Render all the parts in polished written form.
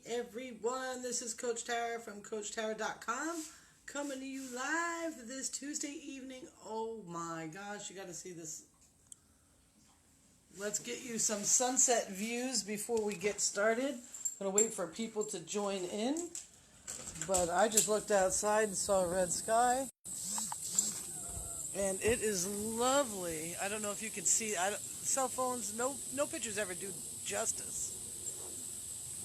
Hey everyone, this is Coach Tara from CoachTara.com coming to you live this Tuesday evening. Oh my gosh, you got to see this. Let's get you some sunset views before we get started. I'm going to wait for people to join in, but I just looked outside and saw a red sky, and it is lovely. I don't know if you can see. Cell phones, no pictures ever do justice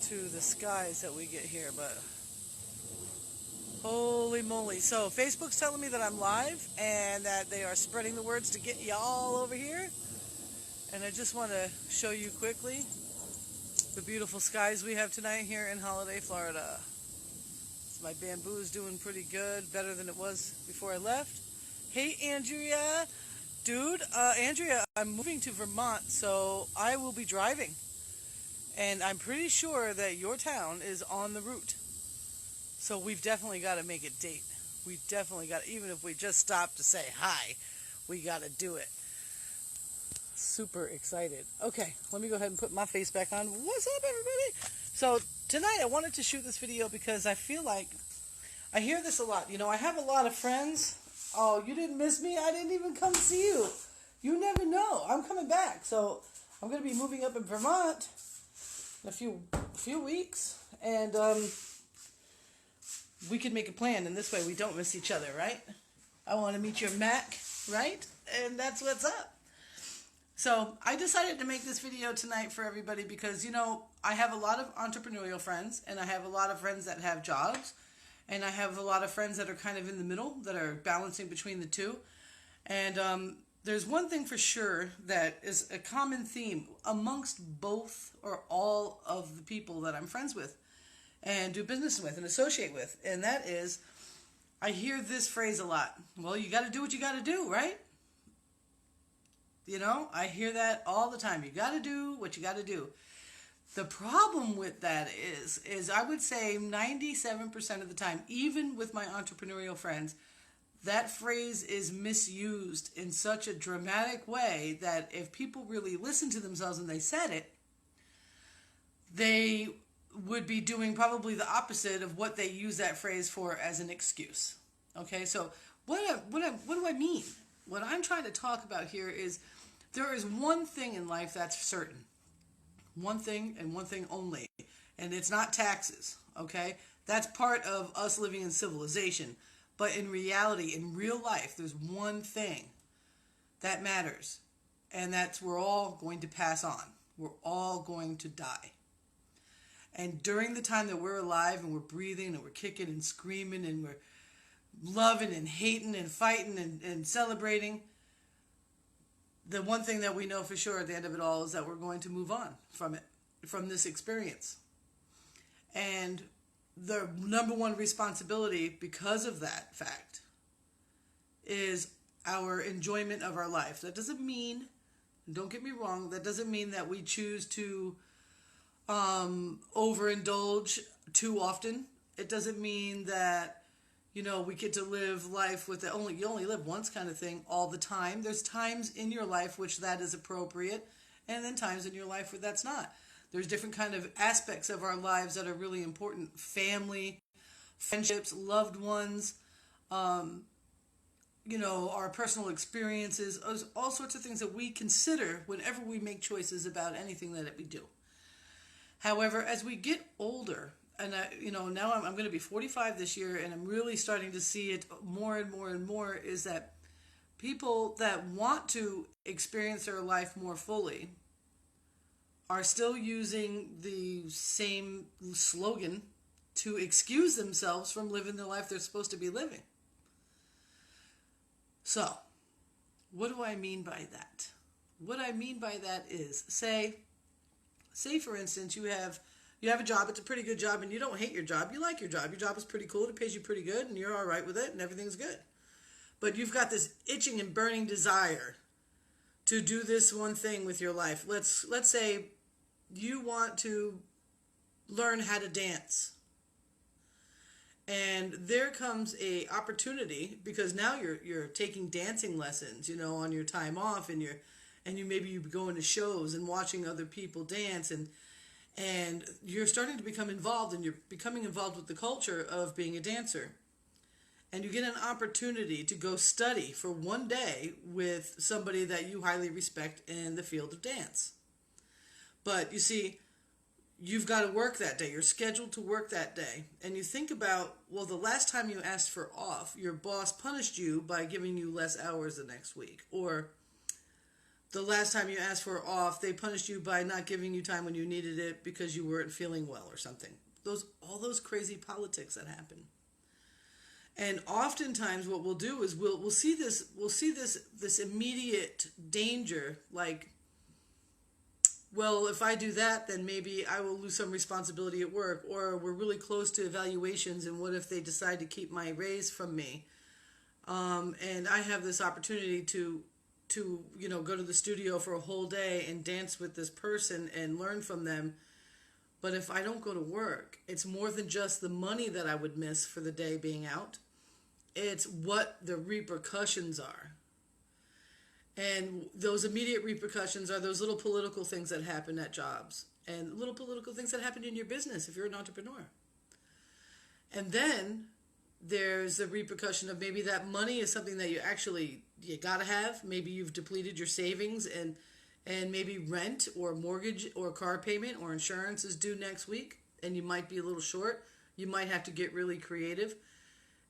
to the skies that we get here, but holy moly. So Facebook's telling me that I'm live and that they are spreading the words to get y'all over here, and I just want to show you quickly the beautiful skies we have tonight here in Holiday, Florida. So my bamboo is doing pretty good, better than it was before I left. Hey Andrea, dude, Andrea, I'm moving to Vermont, so I will be driving. And I'm pretty sure that your town is on the route. So we've definitely got to make a date. We've definitely got to, even if we just stop to say hi, we got to do it. Super excited. Okay, let me go ahead and put my face back on. What's up, everybody? So tonight I wanted to shoot this video because I feel like I hear this a lot. You know, I have a lot of friends. Oh, you didn't miss me? I didn't even come see you. You never know. I'm coming back. So I'm going to be moving up in Vermont in a few weeks, and we could make a plan, and this way we don't miss each other, right? I want to meet your Mac, right? And that's what's up. So I decided to make this video tonight for everybody because, you know, I have a lot of entrepreneurial friends, and I have a lot of friends that have jobs, and I have a lot of friends that are kind of in the middle, that are balancing between the two. And there's one thing for sure that is a common theme amongst both or all of the people that I'm friends with and do business with and associate with. And that is, I hear this phrase a lot. Well, you got to do what you got to do, right? You know, I hear that all the time. You got to do what you got to do. The problem with that is I would say 97% of the time, even with my entrepreneurial friends, that phrase is misused in such a dramatic way that if people really listened to themselves and they said it, they would be doing probably the opposite of what they use that phrase for as an excuse. Okay, so what do I mean? What I'm trying to talk about here is there is one thing in life that's certain. One thing and one thing only. And it's not taxes, okay? That's part of us living in civilization. But in reality, in real life, there's one thing that matters. And that's we're all going to pass on. We're all going to die. And during the time that we're alive and we're breathing and we're kicking and screaming and we're loving and hating and fighting and celebrating, the one thing that we know for sure at the end of it all is that we're going to move on from it, from this experience. And the number one responsibility because of that fact is our enjoyment of our life. That doesn't mean, don't get me wrong, that doesn't mean that we choose to overindulge too often. It doesn't mean that, you know, we get to live life with the you only live once kind of thing all the time. There's times in your life which that is appropriate, and then times in your life where that's not. There's different kind of aspects of our lives that are really important. Family, friendships, loved ones, you know, our personal experiences, all sorts of things that we consider whenever we make choices about anything that we do. However, as we get older, and you know, now I'm going to be 45 this year, and I'm really starting to see it more and more and more, is that people that want to experience their life more fully are still using the same slogan to excuse themselves from living the life they're supposed to be living. So, what do I mean by that? What I mean by that is, say for instance, you have a job, it's a pretty good job, and you don't hate your job, you like your job is pretty cool, it pays you pretty good, and you're all right with it, and everything's good. But you've got this itching and burning desire to do this one thing with your life. Let's say you want to learn how to dance. And there comes a opportunity, because now you're taking dancing lessons, you know, on your time off, and you maybe you go into shows and watching other people dance, and and you're starting to become involved, and you're becoming involved with the culture of being a dancer, and you get an opportunity to go study for one day with somebody that you highly respect in the field of dance. But you see, you've got to work that day. You're scheduled to work that day. And you think about, well, the last time you asked for off, your boss punished you by giving you less hours the next week. Or the last time you asked for off, they punished you by not giving you time when you needed it because you weren't feeling well or something. All those crazy politics that happen. And oftentimes what we'll do is we'll see this immediate danger, like, well, if I do that, then maybe I will lose some responsibility at work, or we're really close to evaluations, and what if they decide to keep my raise from me? And I have this opportunity to go to the studio for a whole day and dance with this person and learn from them. But if I don't go to work, it's more than just the money that I would miss for the day being out. It's what the repercussions are. And those immediate repercussions are those little political things that happen at jobs, and little political things that happen in your business if you're an entrepreneur. And then there's the repercussion of maybe that money is something that you gotta have. Maybe you've depleted your savings, and maybe rent or mortgage or car payment or insurance is due next week, and you might be a little short. You might have to get really creative.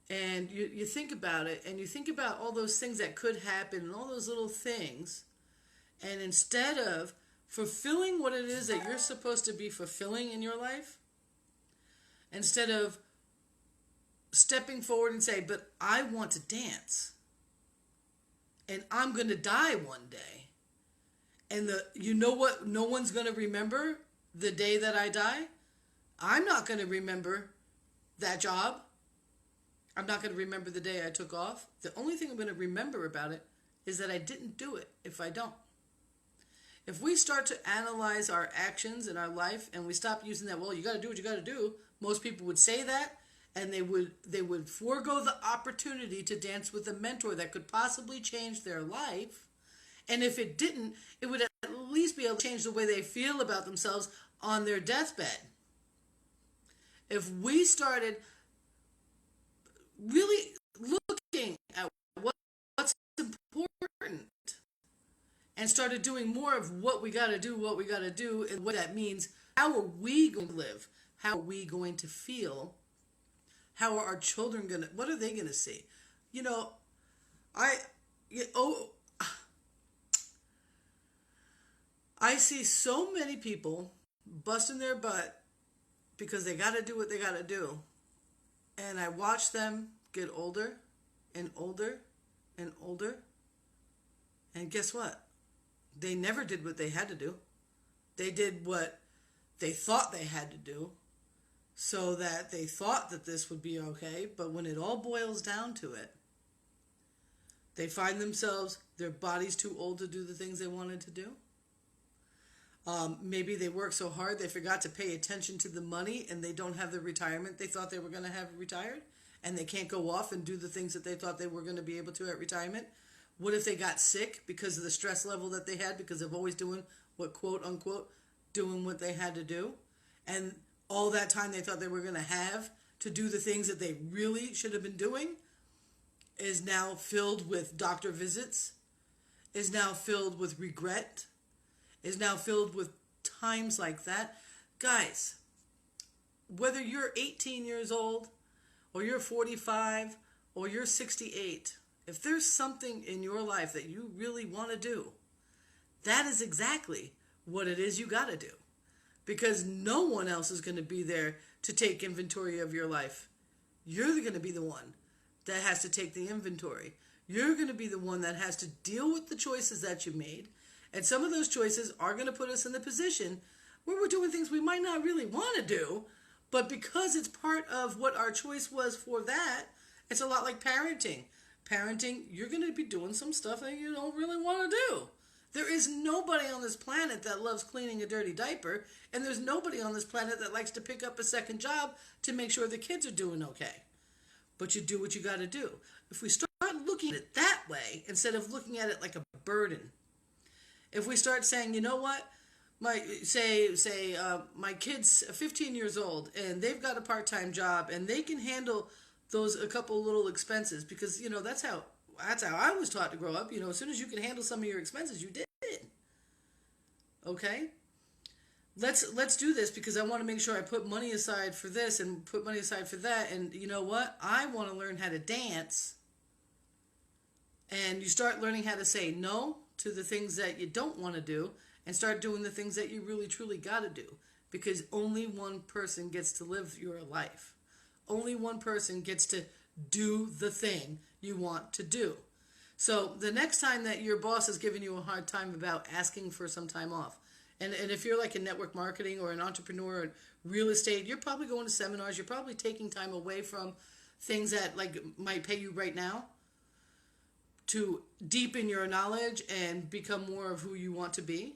And you think about it, and you think about all those things that could happen and all those little things. And instead of fulfilling what it is that you're supposed to be fulfilling in your life, instead of stepping forward and say, but I want to dance, and I'm going to die one day. And you know what? No one's going to remember the day that I die. I'm not going to remember that job. I'm not going to remember the day I took off. The only thing I'm going to remember about it is that I didn't do it if I don't. If we start to analyze our actions in our life and we stop using that, well, you got to do what you got to do, most people would say that, and they would forego the opportunity to dance with a mentor that could possibly change their life. And if it didn't, it would at least be able to change the way they feel about themselves on their deathbed. If we started really looking at what's important and started doing more of what we got to do, and what that means, how are we going to live? How are we going to feel? How are our children going to, what are they going to see? I see so many people busting their butt because they got to do what they got to do. And I watch them get older and older and older. And guess what? They never did what they had to do. They did what they thought they had to do, so that they thought that this would be okay. But when it all boils down to it, they find themselves, their body's too old to do the things they wanted to do. Maybe they work so hard they forgot to pay attention to the money, and they don't have the retirement they thought they were going to have retired, and they can't go off and do the things that they thought they were going to be able to at retirement. What if they got sick because of the stress level that they had, because of always doing what, quote unquote, doing what they had to do, and all that time they thought they were going to have to do the things that they really should have been doing is now filled with doctor visits, is now filled with regret, is now filled with times like that. Guys, whether you're 18 years old or you're 45 or you're 68, if there's something in your life that you really want to do, that is exactly what it is you got to do. Because no one else is going to be there to take inventory of your life. You're going to be the one that has to take the inventory. You're going to be the one that has to deal with the choices that you made. And some of those choices are going to put us in the position where we're doing things we might not really want to do, but because it's part of what our choice was for that, it's a lot like parenting. Parenting, you're going to be doing some stuff that you don't really want to do. There is nobody on this planet that loves cleaning a dirty diaper, and there's nobody on this planet that likes to pick up a second job to make sure the kids are doing okay. But you do what you got to do. If we start looking at it that way, instead of looking at it like a burden, if we start saying, you know what, My kid's 15 years old and they've got a part-time job and they can handle those a couple little expenses because that's how I was taught to grow up. As soon as you can handle some of your expenses, you did. Okay? Let's do this because I want to make sure I put money aside for this and put money aside for that. And you know what? I want to learn how to dance. And you start learning how to say no to the things that you don't want to do and start doing the things that you really truly got to do because only one person gets to live your life. Only one person gets to do the thing you want to do. So the next time that your boss is giving you a hard time about asking for some time off, and if you're like in network marketing or an entrepreneur in real estate, you're probably going to seminars, you're probably taking time away from things that like might pay you right now to deepen your knowledge and become more of who you want to be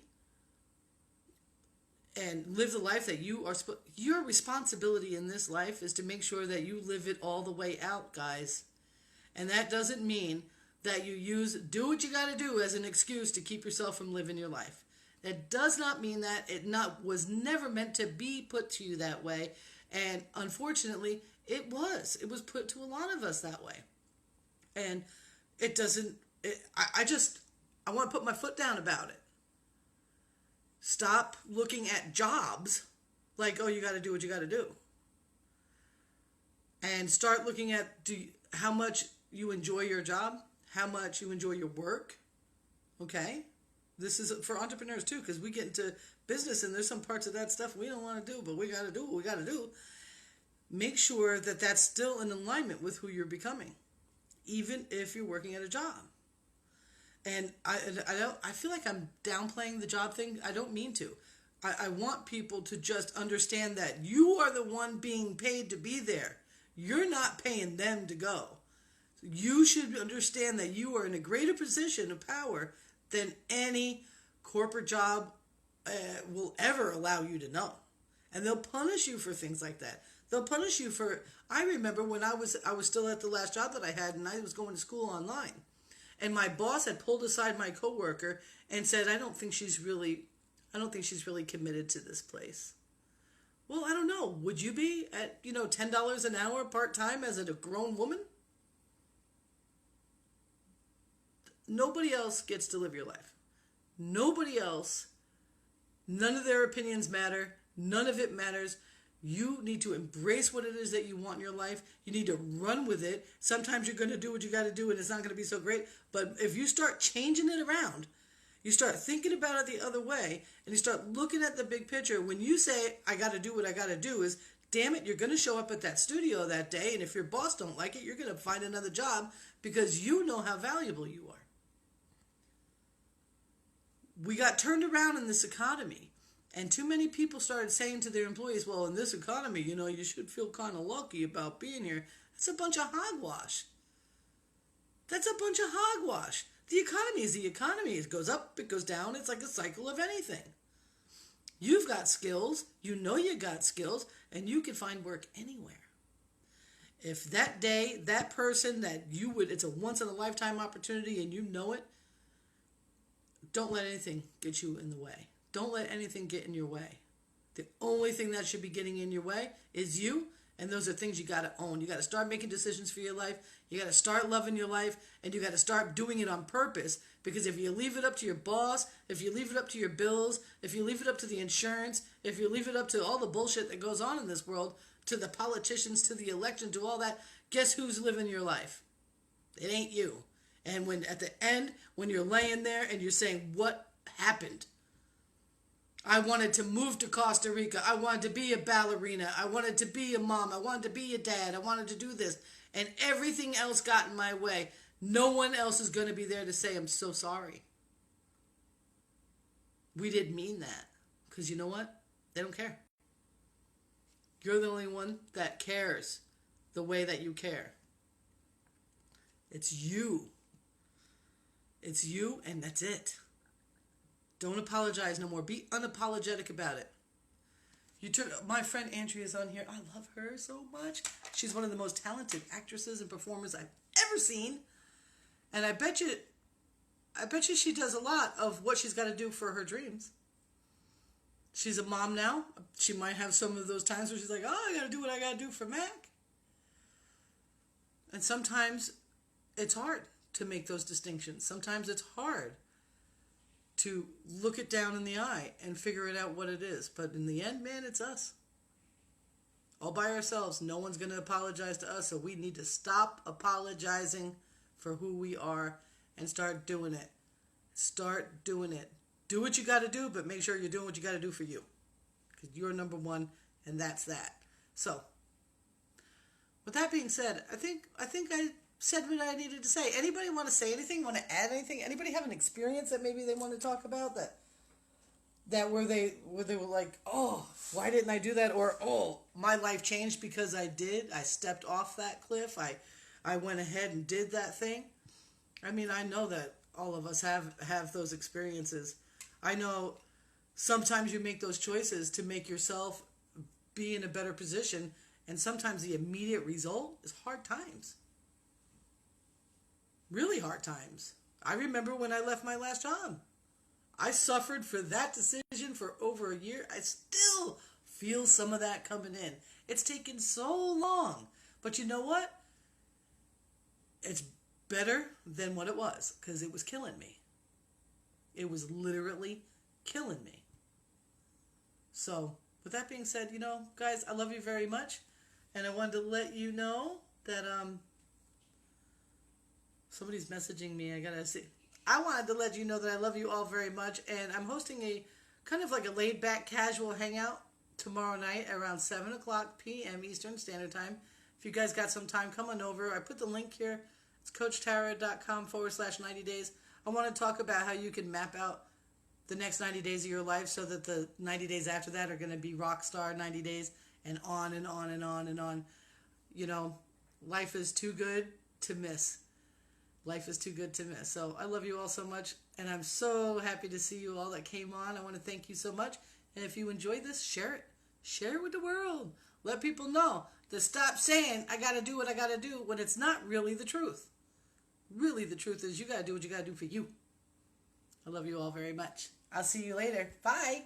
and live the life that you are your responsibility in this life is to make sure that you live it all the way out, guys. And that doesn't mean that you do what you got to do as an excuse to keep yourself from living your life. That does not mean that was never meant to be put to you that way. And unfortunately, it was put to a lot of us that way. And it doesn't, I want to put my foot down about it. Stop looking at jobs like, oh, you got to do what you got to do. And start looking at how much you enjoy your job, how much you enjoy your work. Okay? This is for entrepreneurs too, because we get into business and there's some parts of that stuff we don't want to do, but we got to do what we got to do. Make sure that that's still in alignment with who you're becoming, even if you're working at a job. And I feel like I'm downplaying the job thing. I don't mean to. I want people to just understand that you are the one being paid to be there. You're not paying them to go. You should understand that you are in a greater position of power than any corporate job will ever allow you to know. And they'll punish you for things like that. They'll punish you for... I remember when I was still at the last job that I had and I was going to school online. And my boss had pulled aside my coworker and said, I don't think she's really committed to this place. Well, I don't know. Would you be at, $10 an hour part-time as a grown woman? Nobody else gets to live your life. Nobody else. None of their opinions matter. None of it matters. You need to embrace what it is that you want in your life. You need to run with it. Sometimes you're going to do what you got to do and it's not going to be so great. But if you start changing it around, you start thinking about it the other way, and you start looking at the big picture, when you say, I got to do what I got to do, is, damn it, you're going to show up at that studio that day, and if your boss don't like it, you're going to find another job because you know how valuable you are. We got turned around in this economy. And too many people started saying to their employees, well, in this economy, you should feel kind of lucky about being here. That's a bunch of hogwash. That's a bunch of hogwash. The economy is the economy. It goes up, it goes down. It's like a cycle of anything. You've got skills. You know you got skills. And you can find work anywhere. If that day, that person that it's a once-in-a-lifetime opportunity and you know it, don't let anything get you in the way. Don't let anything get in your way. The only thing that should be getting in your way is you, and those are things you got to own. You got to start making decisions for your life. You got to start loving your life, and you got to start doing it on purpose, because if you leave it up to your boss, if you leave it up to your bills, if you leave it up to the insurance, if you leave it up to all the bullshit that goes on in this world, to the politicians, to the election, to all that, guess who's living your life? It ain't you. And when at the end, when you're laying there and you're saying, what happened? I wanted to move to Costa Rica. I wanted to be a ballerina. I wanted to be a mom. I wanted to be a dad. I wanted to do this. And everything else got in my way. No one else is going to be there to say, I'm so sorry. We didn't mean that. Because you know what? They don't care. You're the only one that cares the way that you care. It's you. It's you, and that's it. Don't apologize no more. Be unapologetic about it. My friend Andrea's on here. I love her so much. She's one of the most talented actresses and performers I've ever seen. And I bet you she does a lot of what she's got to do for her dreams. She's a mom now. She might have some of those times where she's like, oh, I got to do what I got to do for Mac. And sometimes it's hard to make those distinctions. Sometimes it's hard to look it down in the eye and figure it out what it is. But in the end, man, it's us. All by ourselves. No one's going to apologize to us, so we need to stop apologizing for who we are and start doing it. Start doing it. Do what you got to do, but make sure you're doing what you got to do for you. Because you're number one, and that's that. So, with that being said, I think I said what I needed to say. Anybody want to say anything? Want to add anything? Anybody have an experience that maybe they want to talk about that where they were like, oh, why didn't I do that? Or, oh, my life changed because I did. I stepped off that cliff. I went ahead and did that thing. I mean, I know that all of us have those experiences. I know sometimes you make those choices to make yourself be in a better position, and sometimes the immediate result is hard times. Really hard times. I remember when I left my last job. I suffered for that decision for over a year. I still feel some of that coming in. It's taken so long. But you know what? It's better than what it was, because it was killing me. It was literally killing me. So, with that being said, guys, I love you very much. And I wanted to let you know that somebody's messaging me. I gotta see. I wanted to let you know that I love you all very much. And I'm hosting a kind of like a laid-back, casual hangout tomorrow night around 7 o'clock p.m. Eastern Standard Time. If you guys got some time, come on over. I put the link here. It's CoachTara.com/90 days. I want to talk about how you can map out the next 90 days of your life so that the 90 days after that are going to be rock star 90 days and on and on and on and on. Life is too good to miss. Life is too good to miss. So I love you all so much, and I'm so happy to see you all that came on. I want to thank you so much. And if you enjoyed this, share it. Share it with the world. Let people know to stop saying, I got to do what I got to do, when it's not really the truth. Really, the truth is you got to do what you got to do for you. I love you all very much. I'll see you later. Bye.